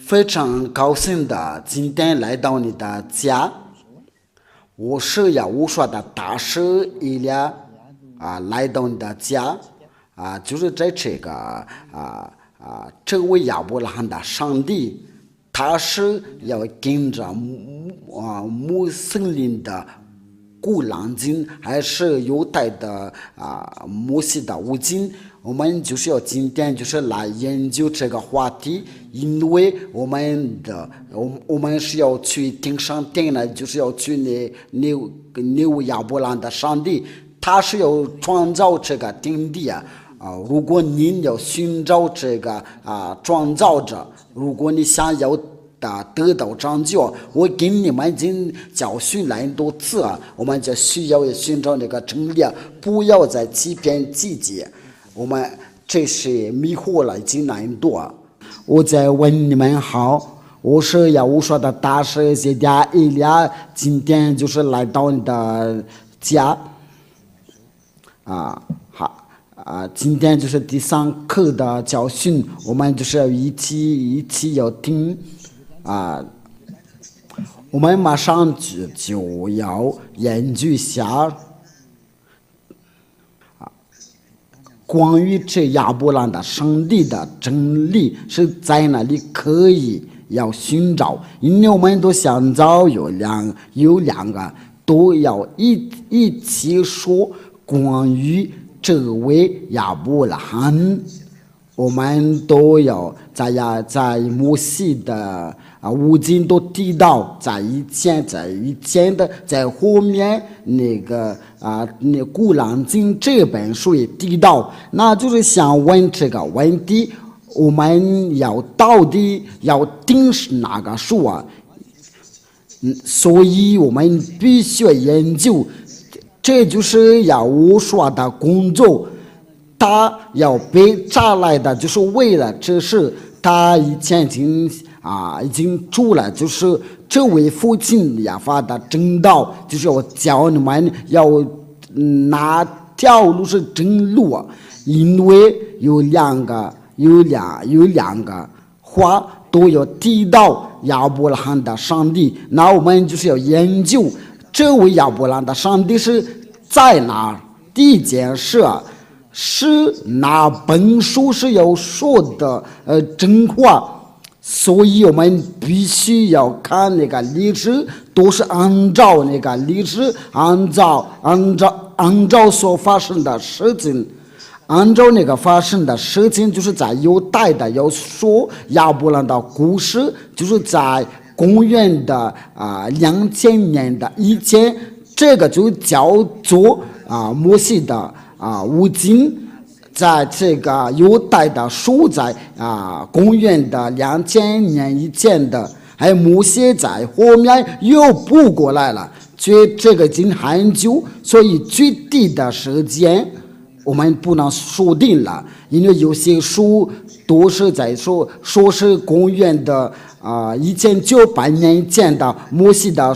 非常高兴的今天来到你的家，我是要无说的大师伊俩来到你的家就是在这位亚伯拉罕的上帝，他是要跟着穆斯林的古兰经还是犹太的摩西的五经，我们就是要今天就是来研究这个话题，因为我们是要去听上帝呢，就是要去那位亚伯拉罕的上帝，他是要创造这个天地如果你要寻找这个创造者，如果你想要得到拯救，我给你们已经教训了很多次我们就需要寻找那个真理，不要再欺骗自己。我们这是迷惑了已经很多。我在问你们好，我是要无说的大师姐姐伊俩，今天就是来到你的家今天就是第3课的教训，我们就是要一起要听我们马上就要研究一下关于这亚伯拉罕的上帝的真理是在哪里可以要寻找，因为我们都想找有两个都要一起说关于这位亚伯拉罕，我们都要在摩西的五经都提到，在以前的在后面那古兰经这本书也提到，那就是想问这个问题，我们到底要听哪个书所以我们必须研究，这就是要我说的工作，他要被抓来的就是为了这事，他以前已经做了，就是这位父亲也发的正道，就是我教你们要哪条路是正路因为有两个话都要提到亚伯拉罕的上帝，那我们就是要研究这位亚伯拉罕的上帝是在哪。第一件事是哪本书是要说的真话，所以我们必须要看那个历史，都是按照那个历史，按照所发生的事情，按照那个发生的事情，就是在犹太的要说亚伯拉罕的故事，就是在公元的2000年的以前，这个就叫做摩西的五经，在这个犹太的书在公元的2000年以前的，还有摩西在后面又补过来了，这个已经很久，所以具体的时间我们不能说定了，因为有些书都是在说是公元的1900年以前的摩西的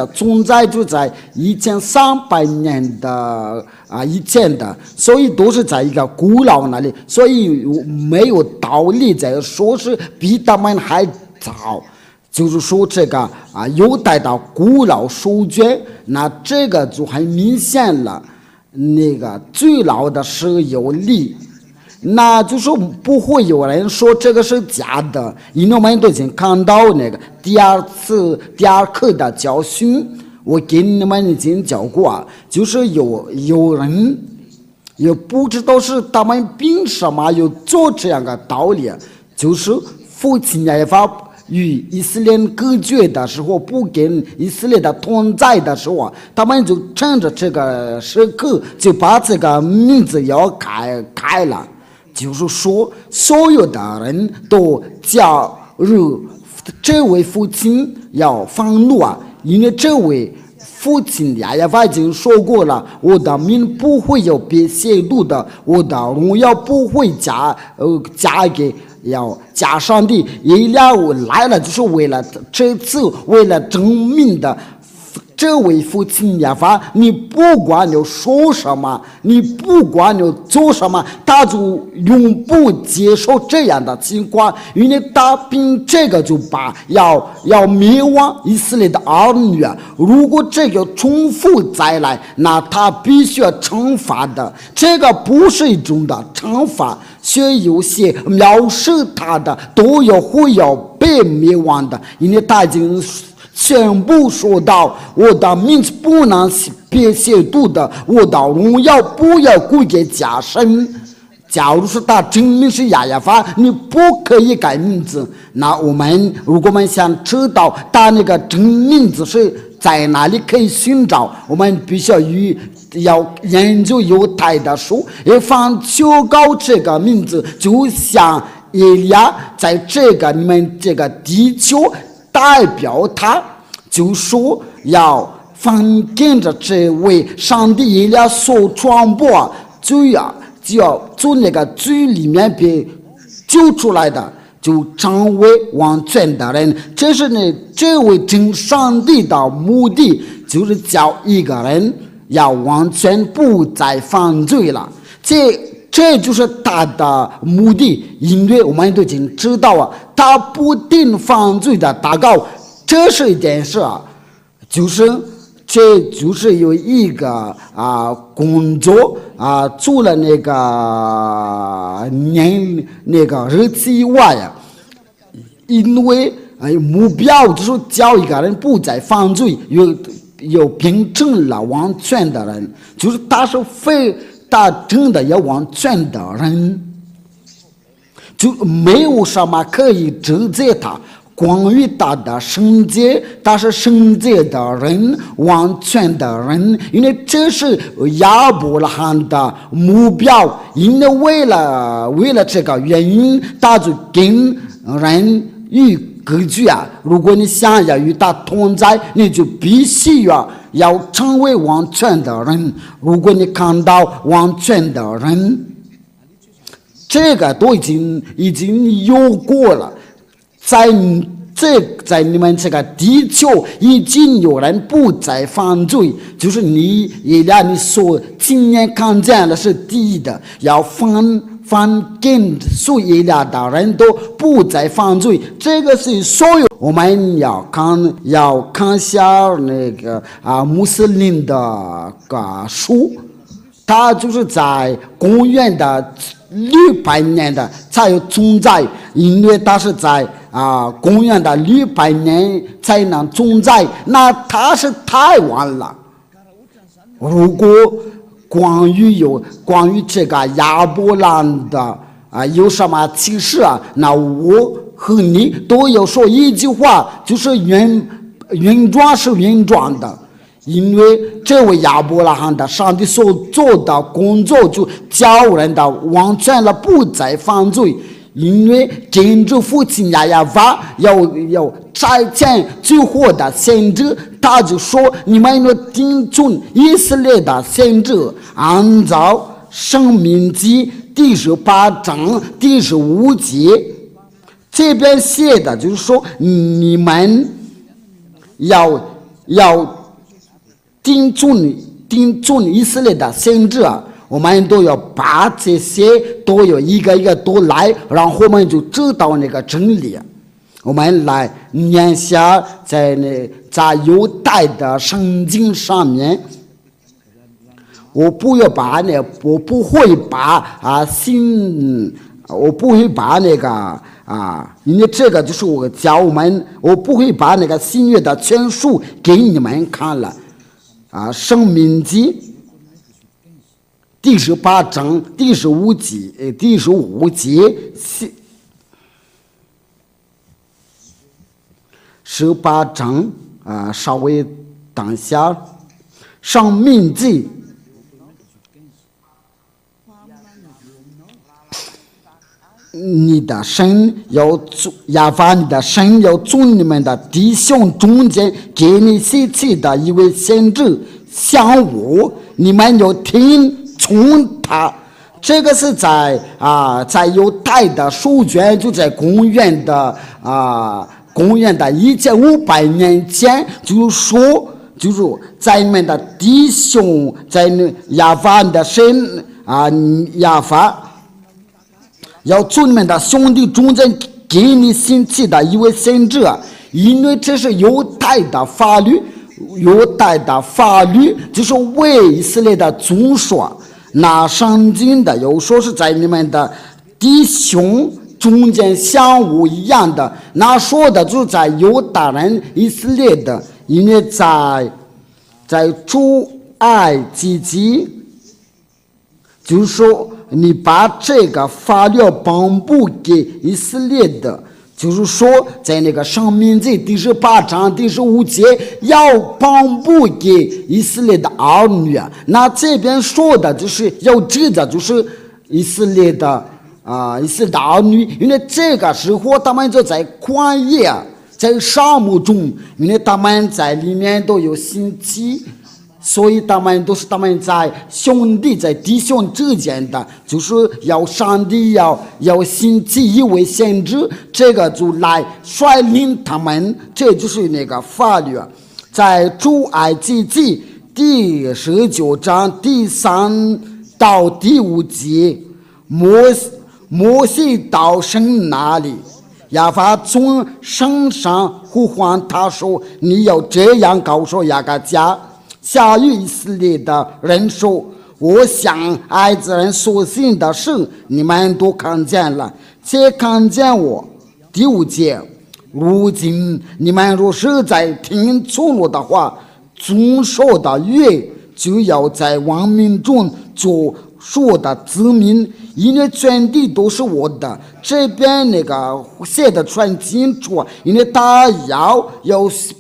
存在就在1300年的以前的，所以都是在一个古老那里，所以没有道理在说是比他们还早。就是说这个犹太的古老书卷，那这个就很明显了，那个最老的是有理，那就是不会有人说这个是假的，因为我们都已经看到那个第二课的教训，我给你们已经教过就是有人也不知道是他们凭什么有做这样的道理，就是父亲也发与以色列隔绝的时候，不跟以色列的同在的时候，他们就趁着这个时刻就把这个名字要改了，就是说所有的人都加入这位父亲要愤怒因为这位父亲也已经说过了，我的名不会有被泄露的，我的荣耀不会嫁给加上帝，伊俩我来了就是为了这次为了证明的这位父亲亚法，你不管你说什么，你不管你做什么，他就永不接受这样的情况，因为他凭这个就把要灭亡以色列的儿女。如果这个重复再来，那他必须要惩罚的。这个不是一种的惩罚，所以有些藐视他的都会要被灭亡的，因为他已经宣布说到，我的名字不能被亵渎的，我的荣耀不要归给假神。假如是他真名是亚亚法，你不可以改名字。那如果我们想知道他那个真名字是在哪里可以寻找，我们必须要研究犹太的书，也放修高这个名字，就像以利亚在你们这个地球代表他，就说要放跟着这位上帝以利亚所传播，就要从那个罪里面被救出来的，就成为完全的人。这是这位真上帝的目的，就是叫一个人要完全不再犯罪了。这就是他的目的，因为我们都已经知道他不定犯罪的祷告，这是一件事这就是有一个工作做了那个日子以外因为目标就是叫一个人不再犯罪，有变成了完全的人，就是他是他真的要完全的人，就没有什么可以指责他。关于他的圣洁，他是圣洁的人，完全的人，因为这是亚伯拉罕的目标。因为为了这个原因，他就跟人与隔绝如果你想要与他同在，你就必须要成为完全的人。如果你看到完全的人，这个都已经有过了。在你们这个地球已经有人不再犯罪，就是你所亲眼看见的是第一的，要翻跟所有的人都不再犯罪，这个是所有我们要看下那个穆斯林的书，他就是在公元的600年的才有存在，因为他是在公元的600年才能存在，那他是太晚了。如果关于这个亚伯兰的有什么启示那我和你都要说一句话，就是原装是原装的。因为这位亚伯拉罕的上帝所做的工作，就叫人的完全了不再犯罪。因为真正父亲亚亚法要差遣最后的先知，他就说你们要听从以色列的先知，按照申命记第18章第15节，这边写的就是说你们要听从以色列的先知我们都要把这些都有一个一个都来，然后我们就知道那个真理。我们来念下在犹太的圣经上面，我不会把那个因为这个就是我不会把那个新约的全书给你们看了申命记第18章第15节18章稍微等下申命记你的神亚法你的神要从你们的弟兄中间给你兴起的一位先知像我，你们要听从他。这个是在犹太的书卷，就在公元的1500年前，就说就是在你们的弟兄，在亚法的神亚法，要做你们的兄弟中间给你兴起的一位先知，因为这是犹太的法律，就是为以色列的宗说。那圣经的有说是在你们的弟兄中间相无一样的，那说的就是在犹大人以色列的，因为在出埃及记，就是说你把这个法律颁布给以色列的，就是说在那个申命记第18章第15节要颁布给以色列的儿女，那这边说的就是要指的就是以色列的儿女，因为这个时候他们就在旷野，在沙漠中，因为他们在里面都有心机，所以他们都是他们在兄弟在弟兄之间的，就是要上帝要兴起一位先知，这个就来率领他们，这就是那个法律。在出埃及记第19章第3到第5节，摩西到神那里，亚法从神上呼唤他说：“你要这样告诉雅各家下于以色列的人说，我向埃及人所行的事，你们都看见了，且看见我。”第5节，如今你们若是在听从我的话，遵守的约，就要在万民中做说的子民，因为全地都是我的。这边那个写的很清楚，因为他要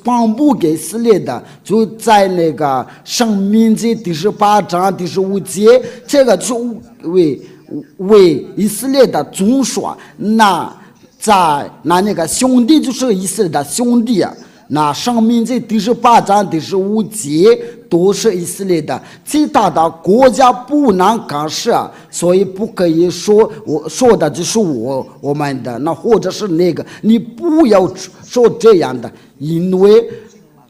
颁布给以色列的，就在那个申命记第18章第15节，这个就为以色列的宗说。那个兄弟就是以色列的兄弟啊。那申命记第18章第15节都是以色列的，其他的国家不能干涉，所以不可以说我说的就是我们的，那或者是那个，你不要说这样的，因为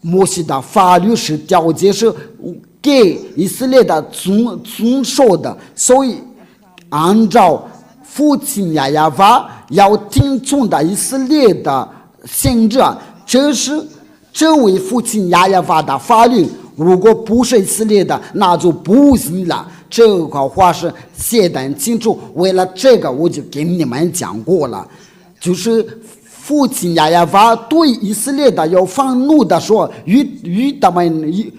摩西的法律是条件是给以色列的遵守的，所以按照父亲亚法要听从的以色列的先知，这位父亲亚法的法律，如果不是以色列的，那就不行了。这个话是写得很清楚，为了这个我就跟你们讲过了，就是父亲亚法对以色列的有愤怒的说，与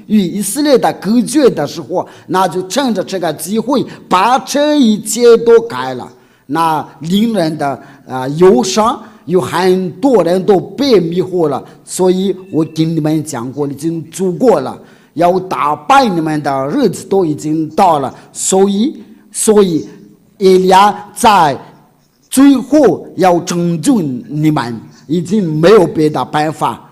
以色列的隔绝的时候，那就趁着这个机会把这一切都改了，那令人的忧伤。有很多人都被迷惑了，所以我跟你们讲过，已经足够了，要打败你们的日子都已经到了，所以以利亚在最后要拯救你们，已经没有别的办法。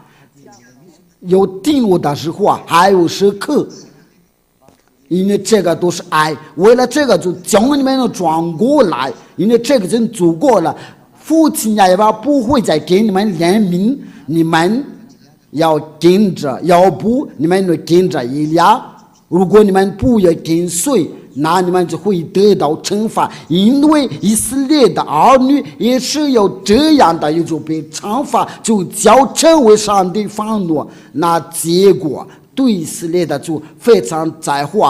有定路的时候还有时刻，因为这个都是爱，为了这个就将你们转过来，因为这个已经足够了。父亲亚法不会再给你们怜悯，你们要跟着，要不你们就跟着以利亚。如果你们不要跟随，那你们就会得到惩罚，因为以色列的儿女也是有这样的，也就被惩罚，就叫成为上帝愤怒。那结果对以色列的就非常在乎，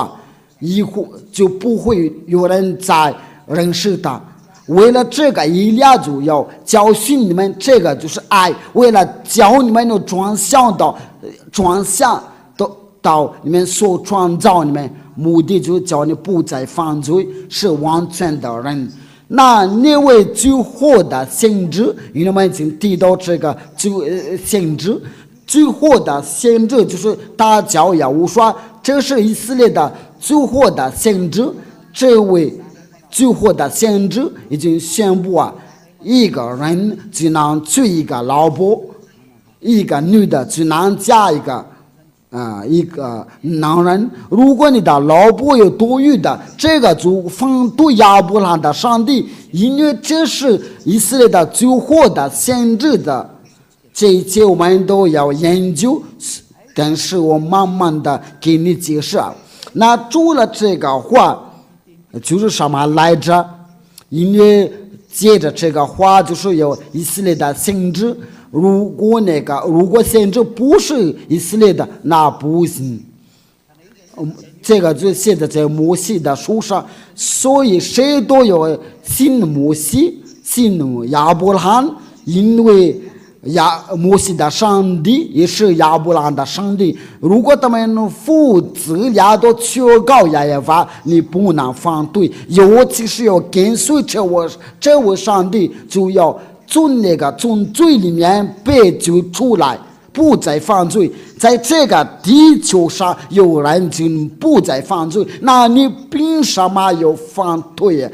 以后就不会有人再认识他。为了这个，以利亚就要教训你们，这个就是爱。为了教你们转向到你们所创造你们，目的就是教你不再犯罪，是完全的人。那位最后的先知，因为我们已经提到这个先知，最后的先知就是他叫亚乌刷，这是以色列的最后的先知。这位最后的先知已经宣布一个人只能娶一个老婆，一个女的只能嫁一个男人。如果你的老婆有多余的，这个就反对亚伯拉罕的上帝，因为这是以色列的最后的先知的。这一切我们都要研究，但是我慢慢的给你解释。那除了这个话，就是什么来着？因为接着这个话就是有以色列的先知，如果先知不是以色列的，那不行。这个就写在摩西的书上，所以谁都有信摩西、信亚伯拉罕，因为摩西的上帝也是亚伯拉罕的上帝。如果他们父子俩都求告耶和华，你不能反对，尤其是要跟随这位上帝，就要从罪里面被救出来，不再犯罪。在这个地球上有人就不再犯罪，那你凭什么要反对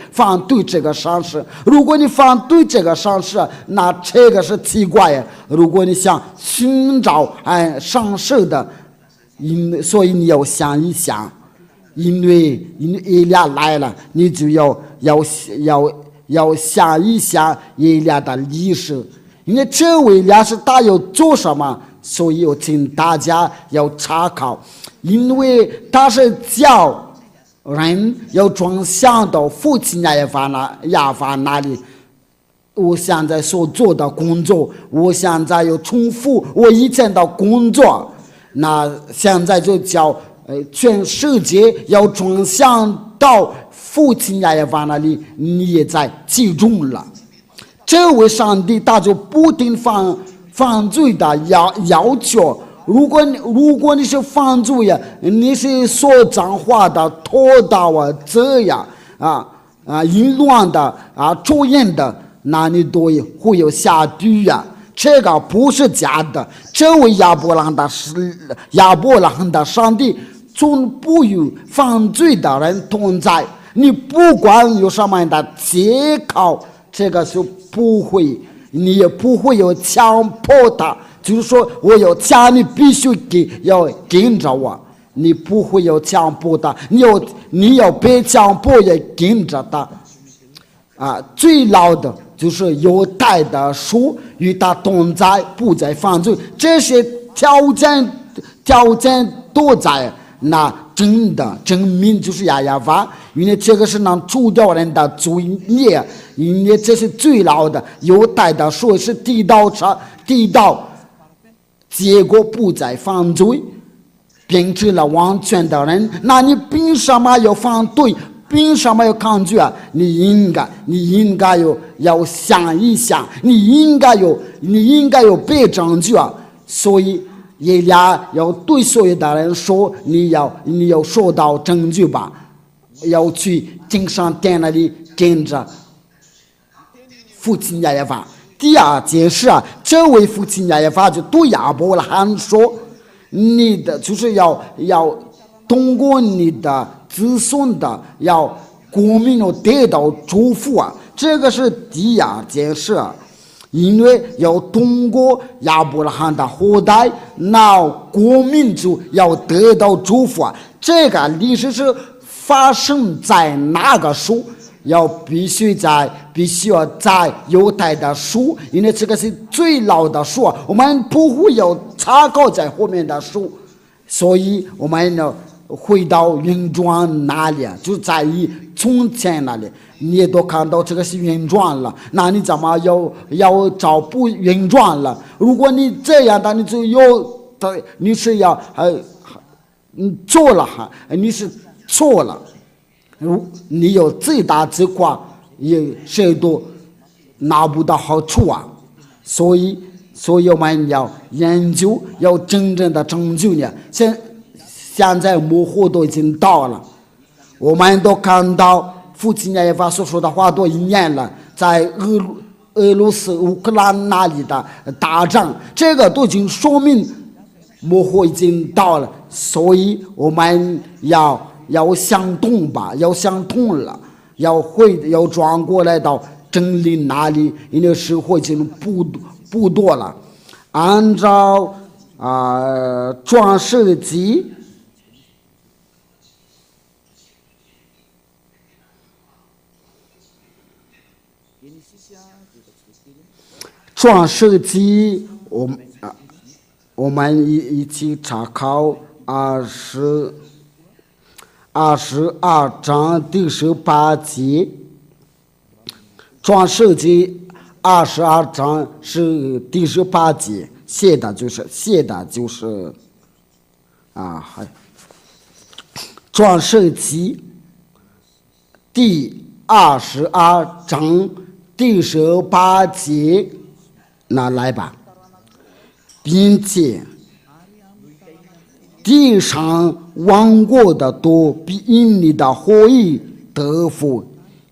这个善事？如果你反对这个善事，那这个是奇怪。如果你想寻找善事的，所以你要想一想，因为以利亚来了，你就要想一想以利亚的历史。因为这位以利亚是他要做什么？所以我请大家要查考，因为他是叫人要转向到父亲亚法那里。我现在所做的工作，我现在要重复我以前的工作，那现在就叫全世界要转向到父亲亚法那里，你也在其中了。这位上帝他就不定犯罪的要求。如果你是犯罪呀，你是说脏话的、拖到这样淫乱的抽烟的，那你都会有下地呀。这个不是假的。这位亚伯拉罕的上帝从不与犯罪的人同在。你不管有什么样的借口，这个是不会。你也不会有强迫他，就是说我有钱你必须要跟着我，你不会有强迫他，你要被强迫也跟着他。最老的就是有带的书与他同在，不再犯罪，这些条件都在，那真的证明就是亚亚法，因为这个是能除掉人的罪孽，因为这是最老的有带的说是地道，结果不再犯罪，变成了完全的人。那你凭什么要反对？凭什么要抗拒啊？你应该要想一想，你应该有被证据啊。所以耶利亚要对所有的人说，你要收到证据吧，要去金山殿那里跟着父亲亚耶法。第二件事这位父亲亚耶法就对亚伯拉罕说，你的就是要通过你的子孙的要国民要得到祝福这个是第二件事因为要通过亚伯拉罕的后代，那国民就要得到祝福这个历史是发生在哪个书？必须要在犹太的书，因为这个是最老的书我们不会有查考在后面的书，所以我们要回到原状那里就在于从前那里，你也都看到这个是原状了，那你怎么要找不原状了？如果你这样的，你是要做了你是错了。你有最大之夸，也谁都拿不到好处所以我们要研究，要真正的拯救你。现在模糊都已经到了，我们都看到父亲亚耶法所说的话都应验了，在俄罗斯乌克兰那里的打仗，这个都已经说明模糊已经到了，所以我们要想通吧，要想通了，要转过来到真理那里，因为社会已经不多了。按照创世纪我我们一起查考22章第18节，创世纪22章是第18节，写的就是创世纪第22章第18节，那来吧，并且地上亡国的多必因你的后裔得福，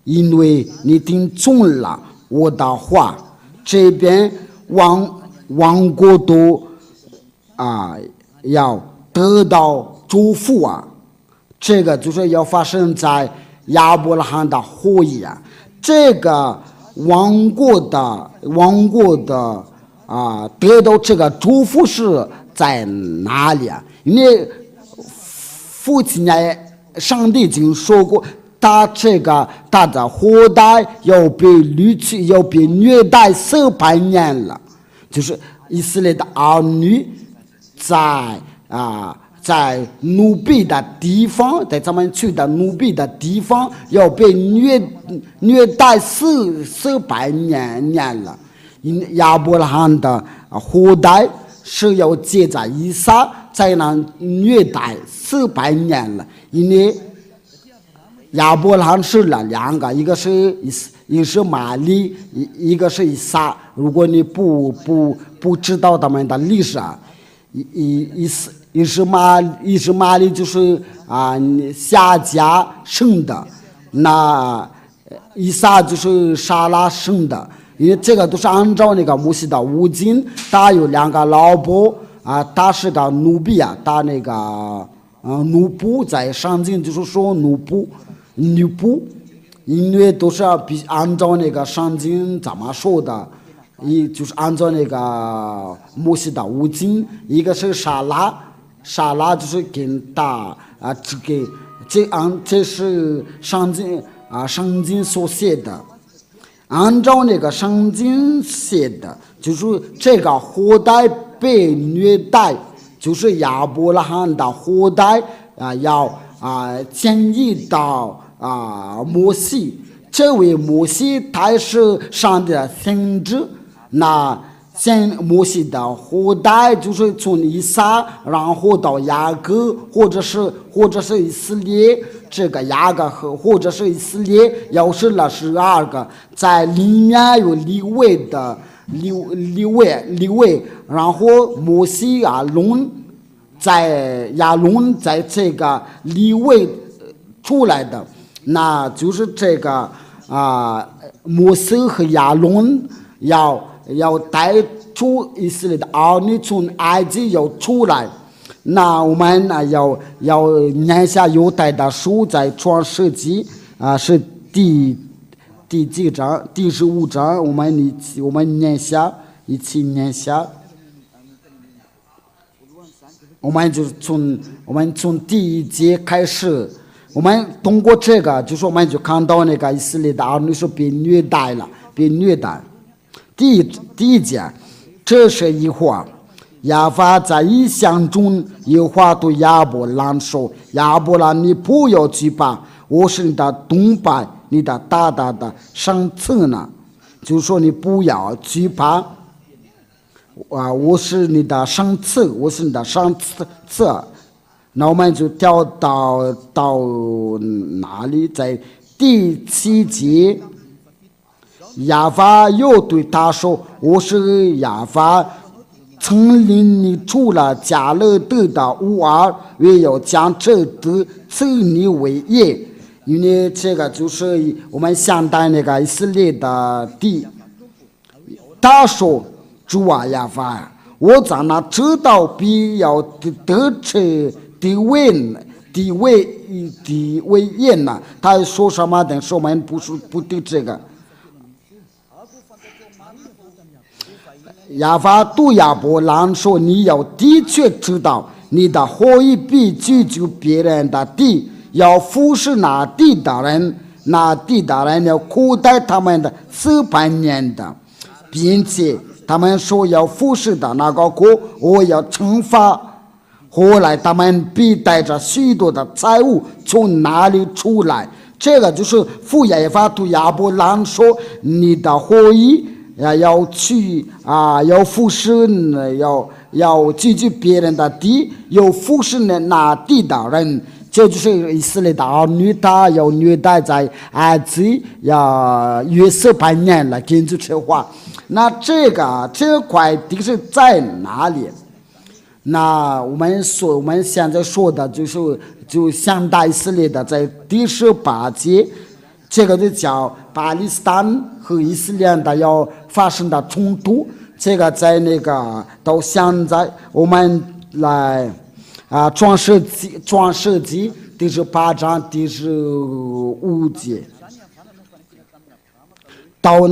因为你听从了我的话。这边亡国多要得到祝福啊，这个就是要发生在亚伯拉罕的后裔啊。这个亡国的得到这个祝福是在哪里啊？因为父亲上帝已经说过，他的后代要被掳去，要被虐待400年了，就是以色列的儿女在奴婢的地方，在他们去的奴婢的地方要被虐待400年了。亚伯拉罕的后代是要接着以撒，在那虐待400年了。因为亚伯拉罕是了2个，一个是玛利，一个是以撒。如果你不知道他们的历史啊，以实玛利就是夏甲生的，那以撒就是撒拉生的。因为这个都是按照那个摩西的五经，他有2个老婆他是个奴婢啊，他那个奴仆，在圣经就是说奴仆，因为都是按照那个圣经怎么说的，就是按照那个摩西的五经。一个是撒拉就是跟他这是圣经所写的。按照那个圣经写的，就是这个后代被虐待，就是亚伯拉罕的后代要迁移到摩西。这位摩西他是上帝的先知，那摩西的后代就是从以撒，然后到雅各，或者是以色列。这个雅各或者是以色列要是了12个，在里面有利未，然后摩西亚伦在这个利未出来的，那就是这个摩西和亚伦要带出以色列的儿女从埃及要出来。那我们要念下犹太的书，在创世纪是第几章？第15章，我们念下，一起念下。我们从第1节开始，我们通过这个，就是我们就看到那个以色列的儿女是被虐待。第一节，这是一话。亚法在异象中，耶和华对亚伯兰说：“亚伯兰，你不要惧怕，我是你的同伴，你的大大的上策呢。”就是说你不要惧怕，我是你的上策，我是你的上策。那我们就跳到哪里？在第7节，亚法又对他说：“我是亚法。曾领你出了迦勒底的乌尔，也要将这地赐你为业。”因为这个就是我们现代那个以色列的地。他说：“主啊，亚法呀，我在那知道必要得吃地位业呢。”他说什么？但是我们不对这个。亚法对亚伯兰说：“你要的确知道，你的后裔必居住别人的地，要服侍那地的人，那地的人要苦待他们的400年的，并且他们说要服侍的那个国，我要惩罚。后来他们必带着许多的财物从哪里出来？这个就是父耶和华对亚伯兰说：“你的后裔要去要服侍，要居住别人的地，要服侍那地的人。”这就是以色列的儿女，他要虐待在埃及要约瑟半年了，根据这话。那这块地是在哪里？那我们现在说的就现代以色列的在第18节，这个就叫巴勒斯坦和以色列的要发生的冲突。这个在那个到现在我们来创世纪第18章第15节，到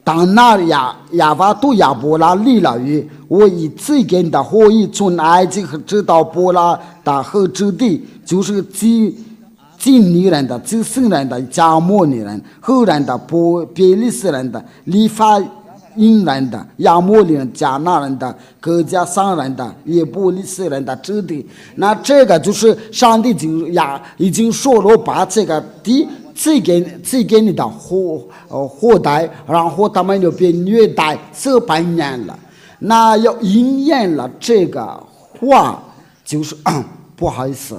当那亚娃对亚伯拉立了约，我以赐给你的后裔从埃及直到伯拉的河之地，就是基尼人的、基色人的、加摩尼人、赫人的、别利斯人的、利法因人的、亚摩利人、迦拿人的、各家桑人的、耶布利斯人的之地。那这个就是上帝已经说了，把这个地赐给你的后代，然后他们就被虐待400年了。那要应验了这个话，就是不好意思，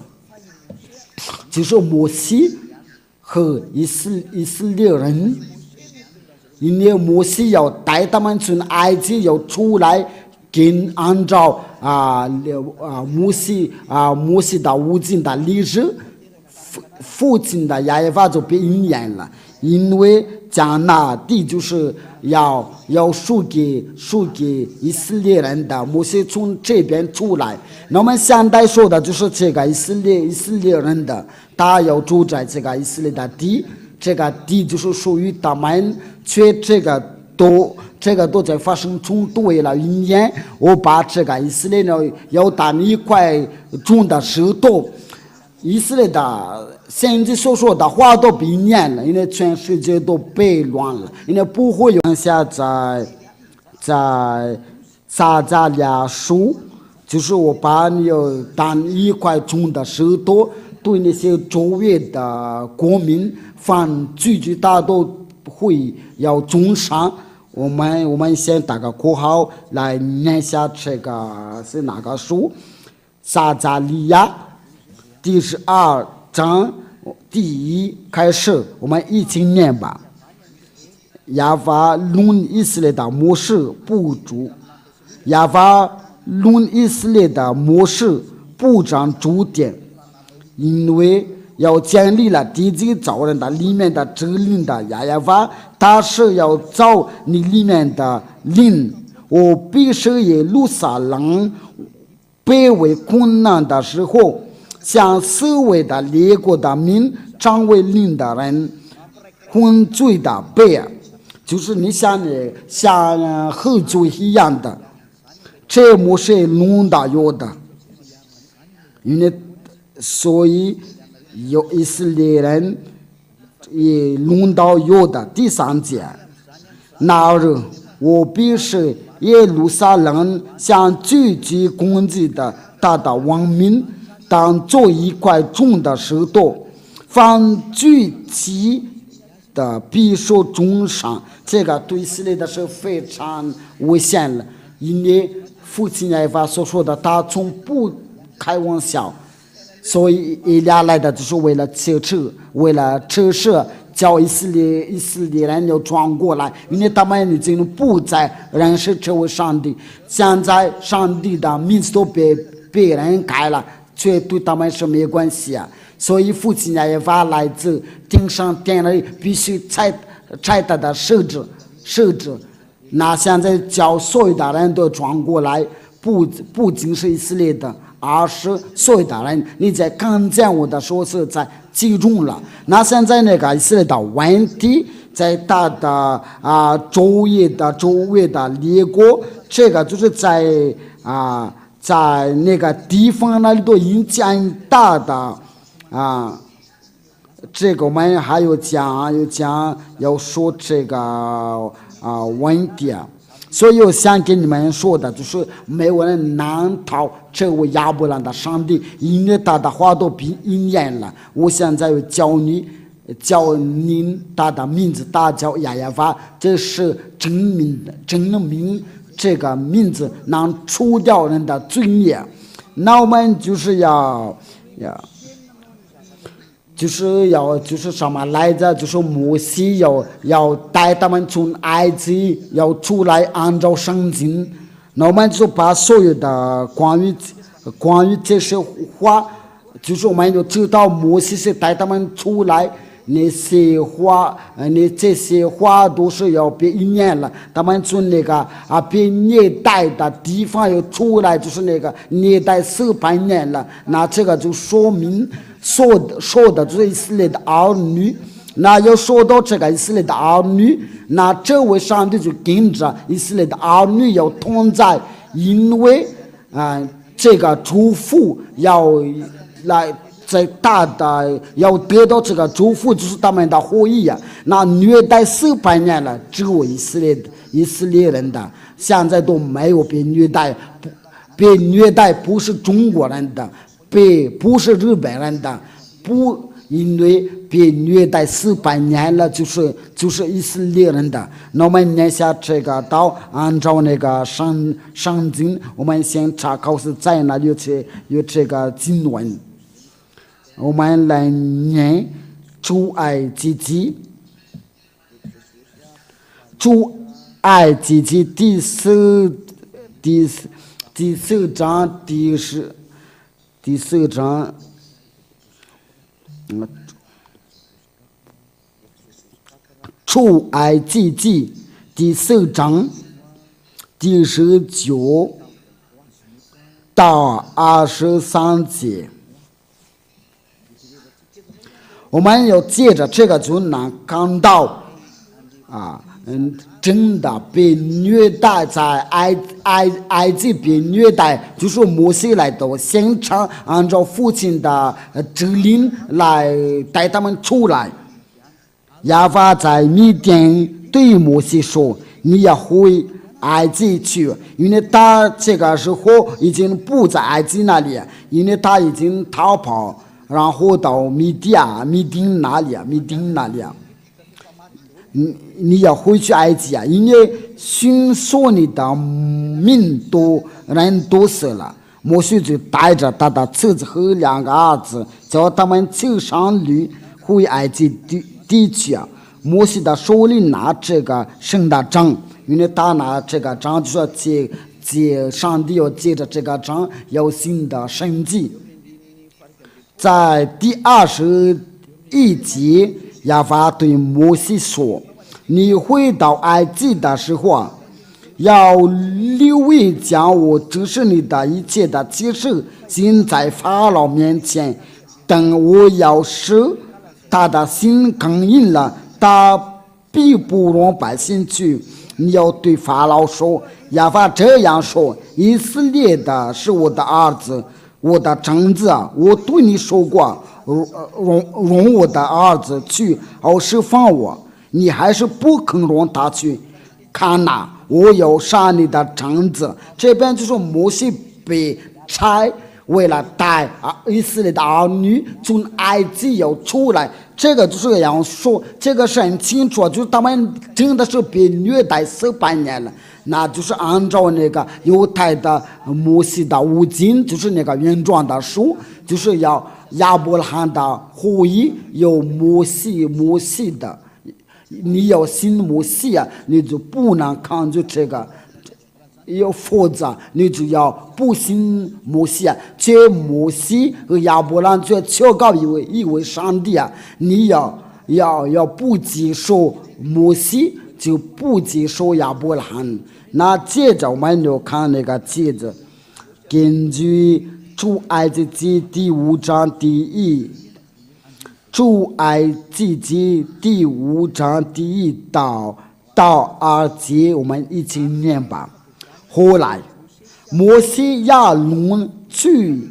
就是摩西和以色列人，因为摩西要带他们从埃及要出来，按照摩西的无尽的历史。父亲的亚耶法就被应验了，因为迦南地就是要输给以色列人的，摩西从这边出来。那么现在说的就是这个以色列人的，他要住在这个以色列的地，这个地就是属于他们，却这个都在发生冲突。为了应验，我把这个以色列人要他们一块种的石头。以色列的先知所说的话都被念了，因为全世界都被乱了，因为不会有下在撒迦利亚书，就是我把你当一块种的石头，对那些周围的国民凡句句大都会要重伤。我们先打个括号来念下这个是哪个书？撒迦利亚第12章第1开始，我们一起念吧。亚法论以色列的模式不足，亚法论以色列的模式不长主点，因为要建立了地基造人的里面的这灵的亚法，他是要造你里面的灵。我必须耶路撒冷卑微困难的时候，向四围的列国的民掌为灵的人混罪的背，就是你像喝醉一样的，这模式弄到有的，因为所以有以色列人也弄到有的。第3节，那日我必是耶路撒冷向聚集攻击的大的王民，当做一块重的石头，凡聚集的必受重伤。这个对以色列的是非常危险了，因为父亲耶和华所说的，他从不开玩笑。所以以利亚来的就是为了测试，叫以色列人要转过来，因为他们已经不再认识这位上帝。现在上帝的名字都被人改了，却对他们是没关系啊。所以父亲耶和华来自天上天里，必须拆他的设置。那现在叫所有的人都转过来，不仅是以色列的，而是所有的人。你在看见我的时候是在集中了。那现在那个以色列的问题，在他的周围的列国，这个就是在那个地方那里都引起很大的这个我们还有讲要说这个问题所以我想跟你们说的就是没有人难逃这位亚伯兰的上帝，因为他的话都被应验了。我现在要叫您他的名字，他叫亚亚法，这是证明这个名字能除掉人的罪孽。那我们就是就是什么来着？就是摩西要带他们从埃及要出来，按照圣经。那我们就把所有的关于这些话，就是我们就知道摩西是带他们出来。那些话，这些话都是要被应验了。他们从那个被虐待的地方又出来，就是那个虐待400年了。那这个就说明说的就是以色列的儿女。那要说到这个以色列的儿女，那这位上帝就跟着以色列的儿女要同在，因为这个祝福要来。在大的要得到这个祝福，就是他们的后裔那虐待400年了，只有以色列人的，现在都没有被虐待，被虐待不是中国人的，不是日本人的，因为被虐待400年了，就是以色列人的。那我们念下这个道，按照那个圣经，我们先查考是在哪有这个经文。我们来念出埃及记第四章第四章出埃及记第4章第19到23节。我们要借着这个就能看到真的被虐待，在埃及被虐待，就是摩西来到现场，按照父亲的指令来带他们出来。亚法在米甸对摩西说：“你要回埃及去，因为他这个时候已经不在埃及那里，因为他已经逃跑。”然后到米丁那里你要回去埃及因为寻索你的人都死了。摩西就带着他的妻子和2个儿子，叫他们走上驴回埃及地去摩西的手里拿这个神的杖，因为他拿这个杖就说借上帝要借着这个杖有新的神迹。在第21节，亚法对摩西说：“你回到埃及的时候，要留意将我指示你的一切的启示行在法老面前。等我要是他的心刚硬了，他必不容百姓去。你要对法老说，亚法这样说：以色列的是我的儿子。”我的长子我对你说过，容我的儿子去，释放我，你还是不肯容他去。看哪，我要杀你的长子。这边就说摩西被差为了带以色列的儿女从埃及要出来，这个就是这样说，这个是很清楚，就是他们真的是被虐待400年了。那就是按照那个犹太的摩西的五经，就是那个原状的书，就是要亚伯拉罕的后裔有摩西的，你要信摩西你就不能抗拒这个，要否则你就要不信摩西这摩西和亚伯拉罕就求告一位上帝你要不接受摩西，就不接受亚伯拉罕。那接着我们就看那个节子，根据出埃及记第5章出埃及记第5章第1到2节，我们一起念吧。后来，摩西亚伦去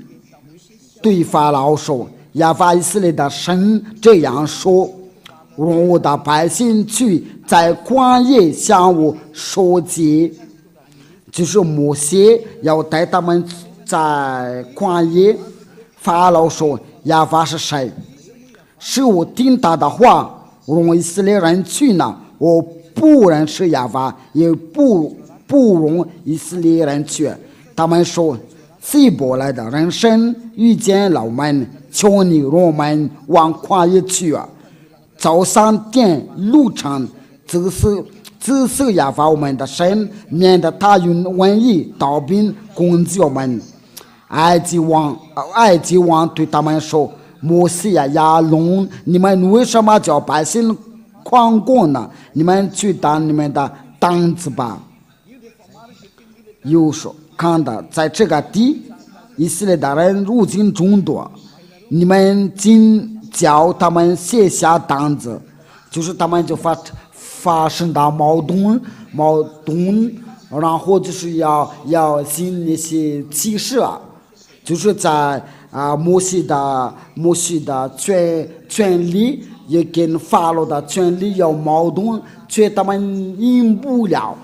对法老说：“亚法以色列的神这样说：容我的百姓去，在旷野向我说节。就是摩西要带他们在旷野。法老说：亚法是谁？是我听他的话，容以色列人去呢？我不认识亚法，也不容以色列人去。他们说：希伯来的人生遇见了我们，求你让我们往旷野去啊！早上点路程，指示亚法我们的神，免得他用瘟疫刀兵攻击我们。埃及王对他们说：摩西呀，亚伦，你们为什么叫百姓狂攻呢？你们去当你们的担子吧。又说：看到在这个地，以色列的人入境众多，你们仅叫他们卸下担子，就是他们就发生的矛盾，然后就是要行那些启示啊，就是在摩西的权利也跟法老的权利有矛盾，却他们赢不了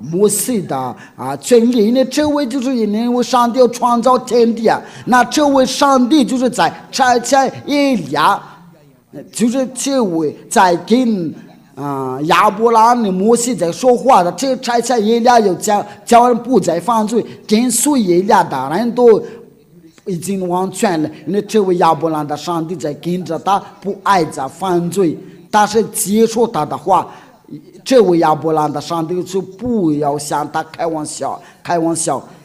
摩西的权利。因为这位就是因为上帝要创造天地啊，那这位上帝就是在差遣以利亚，就是这位在跟亚伯拉罕摩西在说话的，这差遣以利亚又叫人不再犯罪，跟随以利亚的人都已经完全了。因为这位亚伯拉罕的上帝在跟着他，不爱着犯罪，但是接受他的话。这位亚伯拉罕的上帝就不要向他开玩笑，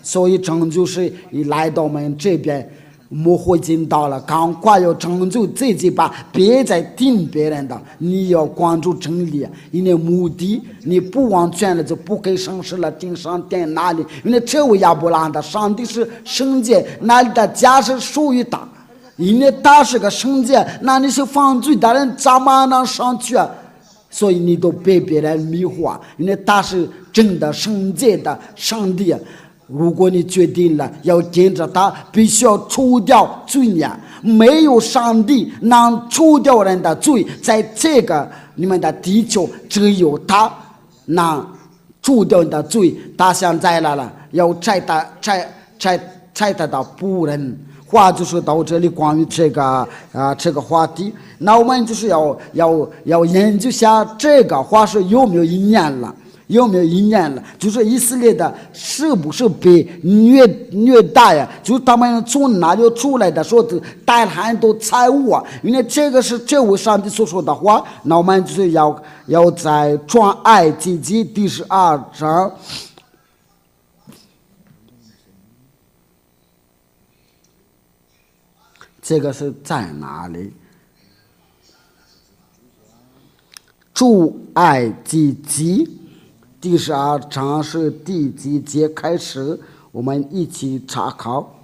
所以拯救是一来到我们这边，模糊进到了，赶快要拯救自己吧，别再听别人的，你要关注真理，因为目的你不完全了就不给省事了，定上定哪里？因为这位亚伯拉罕的上帝是圣洁，那里的家是属于他，因为他是个圣洁，那你是犯罪的人怎么能上去啊？所以你都被别人迷惑，因为他是真的圣洁的上帝。如果你决定了要跟着他，必须要除掉罪孽，没有上帝能除掉人的罪，在这个你们的地球只有他能除掉你的罪。他现在来了，要拆他的仆人。话就是到这里，关于这个话题，那我们就是要研究下这个话是有没有应验了，就是以色列的是不是被虐待呀？就是他们从哪里出来的，说是带了很多财物啊，因为这个是这位上帝所说的话。那我们就是要在创埃及记第12章。这个是在哪里？出埃及记第12章是第几节开始？我们一起查考。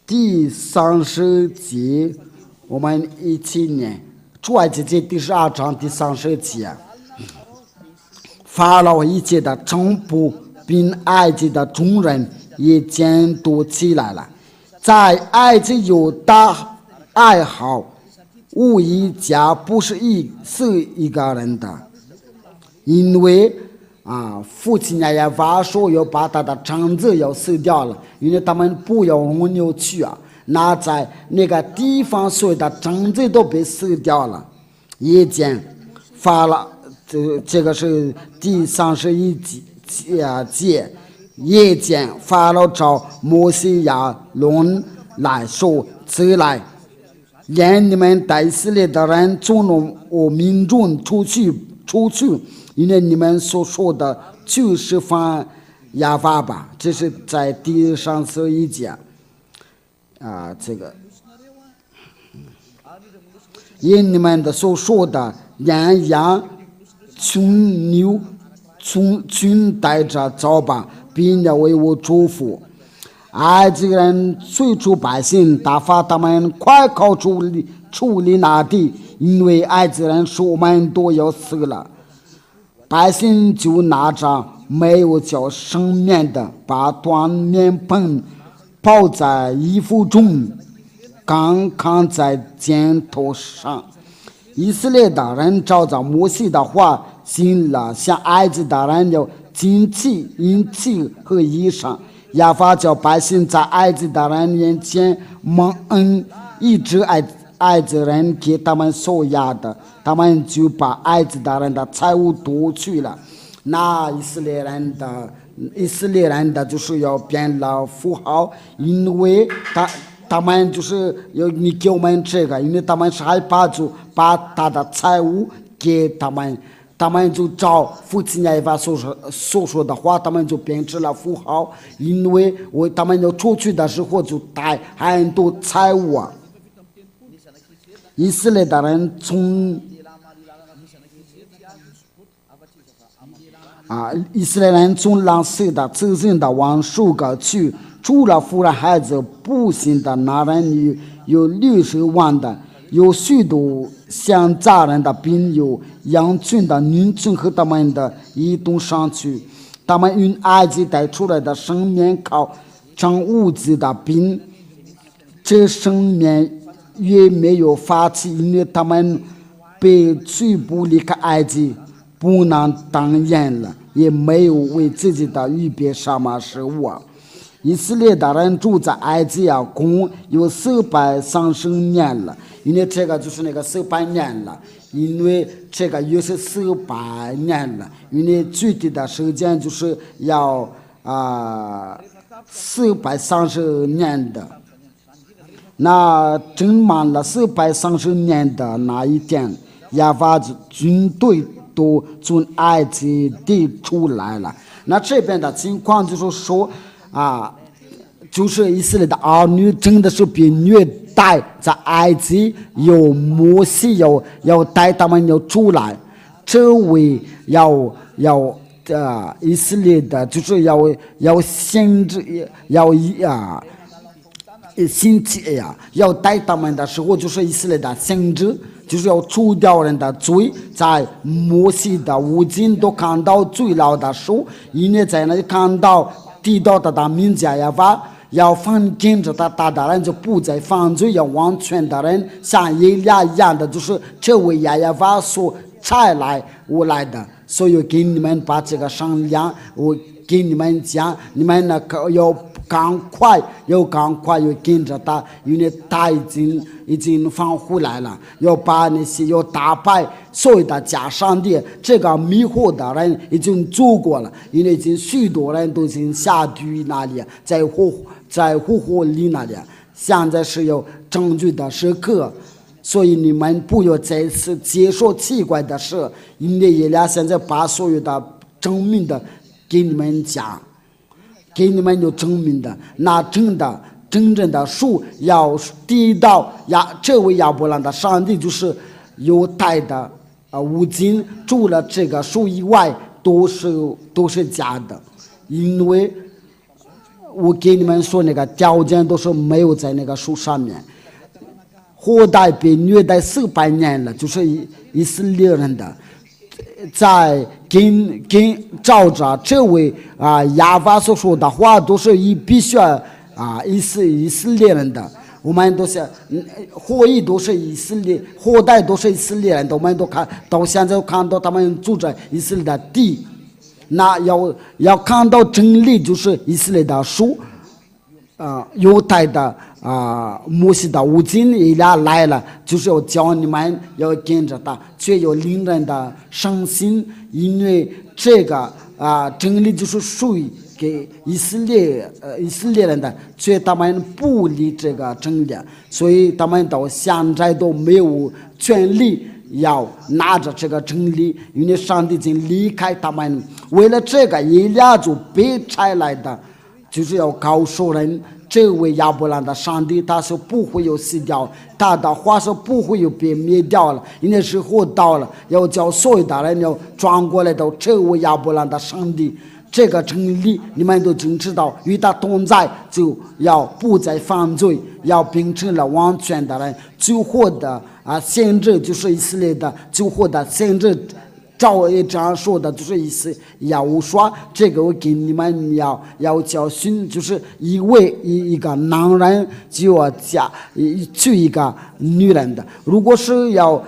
第30节，我们一起念。出埃及记第12章第30节。法老一切的臣仆并埃及的众人也监督起来了，在埃及有大爱好，无一家不是死一个人的，因为父亲也发说要把他的长子要死掉了，因为他们不要容牛去啊，那在那个地方所有的长子都被死掉了。夜间法老，这个是第31节，夜间法老找摩西亚伦来说：起来，连你们以色列的人从我民众出去，因为你们所说的就是犯亚法吧。这是在第31节这个因你们的所说的绵羊、群牛、群带着走吧，并要为我祝福。埃及人催促百姓，打发他们快快处理那地，因为埃及人说我们都要死了。百姓就拿着没有叫生面的把端面盆泡在衣服中，刚扛在肩头上。以色列的人照着摩西的话行了，向埃及的人要金器、银器和衣裳。亚法叫百姓在埃及的人面前蒙恩，一直埃及人给他们所要的，他们就把埃及的人的财物夺去了。那以色列人的就是要变了富豪，因为他们就是要你给我们这个，因为他们是害怕，就把他的财物给他们，他们就照父亲亚法所说的话，他们就变成了富豪，因为他们要出去的时候就带很多财物啊。以色列的人以色列人从蓝色的自信的往树高去，除了妇人孩子不幸的那人有60万的，有许多像家人的兵，有羊群的女群和他们的移动上去。他们用埃及带出来的生面靠长屋子的兵，这生面也没有发起，因为他们被驱捕离开埃及，不能当人了，也没有为自己的预备什么食物。以色列的人住在埃及共有430年了，因为这个就是那个400年了，因为这个也是400年了，因为具体的时间就是要430年的。那整满了430年的那一天，亚法军队都从埃及地出来了。那这边的情况就是说就是以色列的儿女真的是被虐待，在埃及有摩西要带他们要出来，这位以色列的就是要限制星期要带他们的时候，就是以色列的先知，就是要除掉人的罪。在摩西的五经都看到最老的书，因为在那里看到提到他的名字亚法，要分跟着他打的人就不再犯罪，要完全的人像耶利亚一样的，就是这位亚法所差来我来的，所以给你们把这个商量，我给你们讲，你们要赶快要跟着他，因为他已经放回来了，要把那些要打败所有的假上帝，这个迷惑的人已经做过了，因为已经许多人都已经下地狱那里，在火火里那里，现在是有证据的时刻，所以你们不要再次接受奇怪的事，因为耶利亚现在把所有的证明的给你们讲，给你们有证明的，那真正的树要递到这位亚伯兰的上帝，就是犹太的五经，除了这个树以外都是假的，因为我给你们说那个条件都是没有在那个树上面。后代被虐待400年了，就是以色列人的，在跟照着这位亚法所说的话，都是必须以色列人的。我们都是后裔都是以色列，后代都是以色列人的，我们都看到现在看到他们住在以色列的地，那要看到真理，就是以色列的书，犹太的摩西的五经一来了，就是要教你们要跟着他，却有令人的伤心，因为这个真理就是属于给以色列人的，却他们不理这个真理，所以他们到现在都没有权利要拿着这个真理，因为上帝已经离开他们。为了这个，耶利亚就被差来的，就是要告诉人，这位亚伯兰的上帝他是不会有死掉，他的话是不会有被灭掉了，因为时候到了，要叫所有的人要转过来到这位亚伯兰的上帝。这个真理你们都真知道，与他同在就要不再犯罪，要变成了完全的人。最后的先知就是以色列的最后的先知照这样说的，就是意思要说这个我给你们要教训，就是因为一个男人就要娶一个女人的，如果是要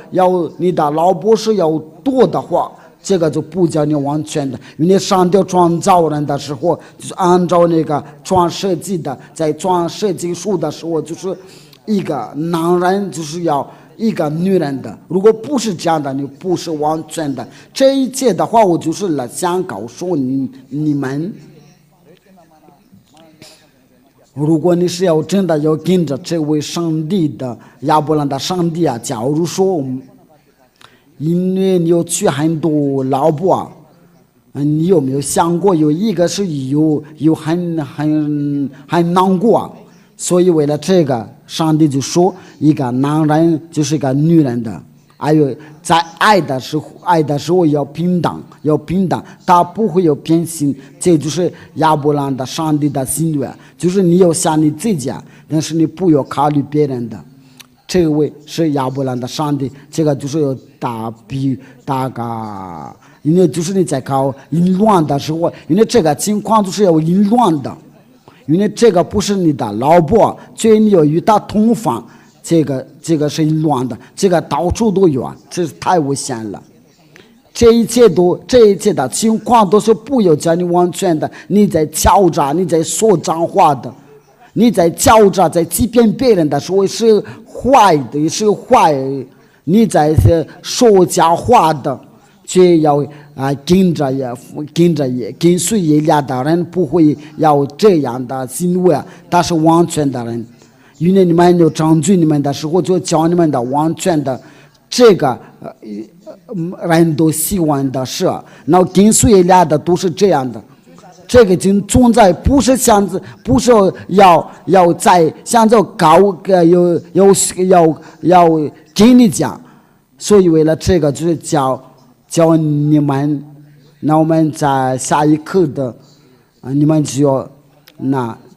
你的老婆是要多的话，这个就不叫你完全的，因为上帝创造人的时候，就是按照那个创设计的，在创设计书的时候，就是一个男人就是要一个女人的，如果不是这样的，你不是完全的。这一切的话，我就是想告诉你们，如果你是要真的要跟着这位上帝的亚伯兰的上帝啊，假如说，因为你有娶很多老婆啊，你有没有想过有一个是有很难过啊？所以为了这个，上帝就说一个男人就是一个女人的，还有在爱的时候要平等，他不会有偏心，这就是亚伯兰的上帝的心愿，就是你要想你自己啊，但是你不要考虑别人的。这位是亚伯兰的上帝，这个就是有大个，因为就是你在搞淫乱的时候，因为这个情况就是要淫乱的。因为这个不是你的老婆，所以你要与他同房，这个是乱的，这个到处都有啊，这是太危险了。这一切的情况都是不要叫你完全的，你在敲诈，你在说脏话的，你在敲诈，在欺骗别人的时候是坏的，是坏，你在说假话的。却要跟随耶利亚的人不会要这样的行为，他是完全的人。因为你们有证据你们的时候，就教你们的完全的这个人都喜欢的事，然后跟随耶利亚的都是这样的。这个已经存在，不是要在想着搞要跟你讲，所以为了这个就是教你们，那我们在下一课的你们就要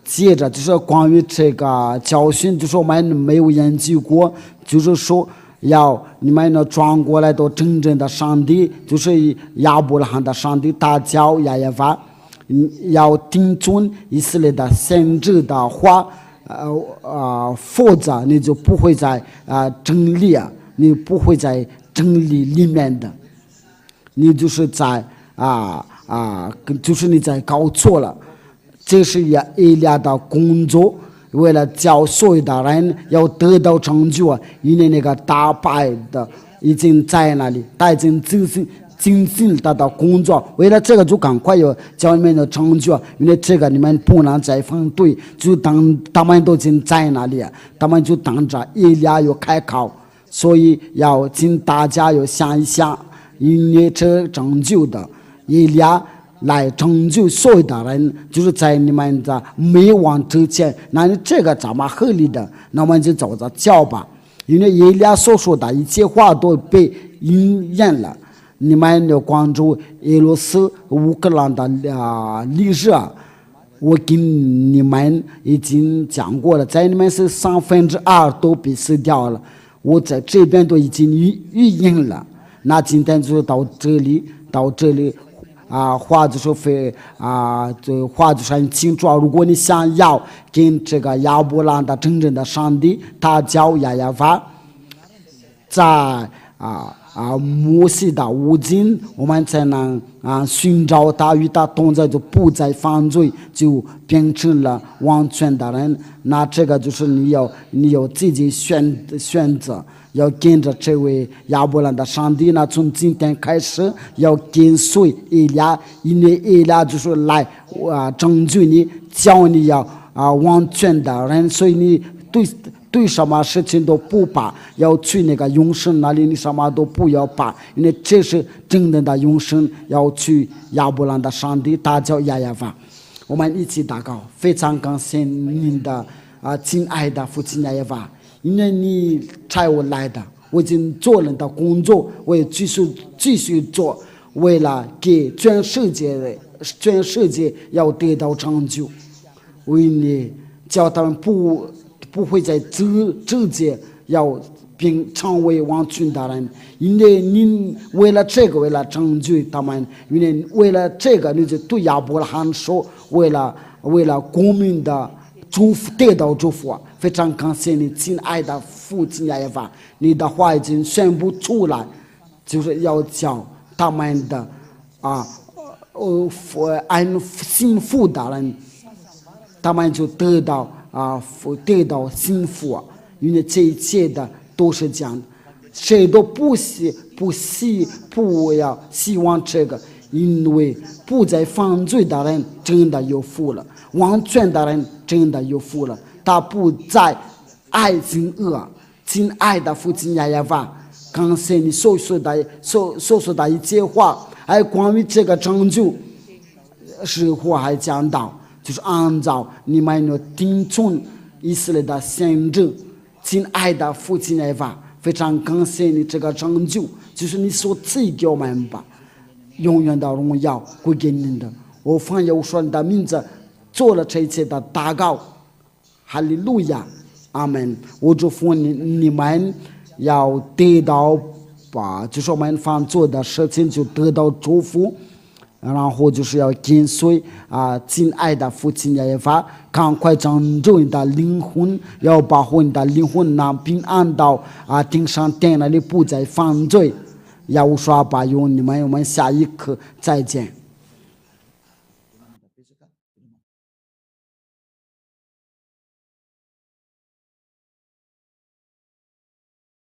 接着就是关于这个教训，就是我们没有研究过，就是说要你们转过来到真正的上帝，就是亚伯拉罕的上帝，他教亚耶法要听从以色列的先知的话，否则你就不会在真理你不会在真理里面的。你就是在就是你在搞错了，这是耶利亚的工作，为了教所有的人要得到成就因为那个打败的已经在那里，他已经进行他的工作，为了这个就赶快要教你们的成就，因为这个你们不能再反对，就当他们都已经在那里，他们就等着耶利亚要开口，所以要请大家要想一想。因为这拯救的耶利亚来拯救所有的人，就是在你们的灭亡之前，那你这个怎么合理的？那我们就走着教吧。因为耶利亚所说的一切话都被应验了。你们要关注俄罗斯乌克兰的历史我跟你们已经讲过了，在你们是2/3都被死掉了，我在这边都已经预言了。那今天就到这里话就是话就是很清楚。如果你想要跟这个亚伯兰的真正的上帝，他叫亚耶法，在摩西的无尽，我们才能寻找他，与他同在，就不再犯罪，就变成了完全的人。那这个就是你有自己选择。要跟着这位亚伯兰的上帝呢，从今天开始要跟随耶利亚，因为耶利亚就是来拯救你，教你要完全的人，所以你对什么事情都不怕，要去那个永生那里，你什么都不要怕，因为这是真正的永生，要去亚伯兰的上帝，他叫亚耶法。我们一起祷告，非常感谢您的亲爱的父亲亚耶法。因为你差我来的，我已经做了的工作，我也继续做，为了给全世界要得到成就，为你叫他们不会在自己要并成为王群的人。因为你为了这个，为了拯救他们，因为为了这个，你就对亚伯拉罕说，为了公民的祝福，得到祝福。非常感谢你，亲爱的父亲亚耶法，你的话已经宣布出来，就是要叫他们的幸福的人，他们就得到幸福。因为这一切的都是这样，谁都不要希望这个，因为不再犯罪的人真的有福了，完全的人真的有福了。他不再爱憎恶。亲爱的父亲亚耶法，感谢你所说的一切话，还有关于这个拯救，是我还讲到，就是按照你们的听从以色列的先知。亲爱的父亲亚耶法，非常感谢你这个拯救，就是你所赐给我们吧，永远的荣耀归给你的。我奉耶稣你的名字做了这一切的祷告，哈利路亚，阿门。我祝福你们要得到吧，就是我们凡做的事情就得到祝福，然后就是要跟随亲爱的父亲亚耶法，赶快拯救你的灵魂，要保护你的灵魂平安到天上天那里，不再犯罪。耶稣保佑你们，我们下一课再见。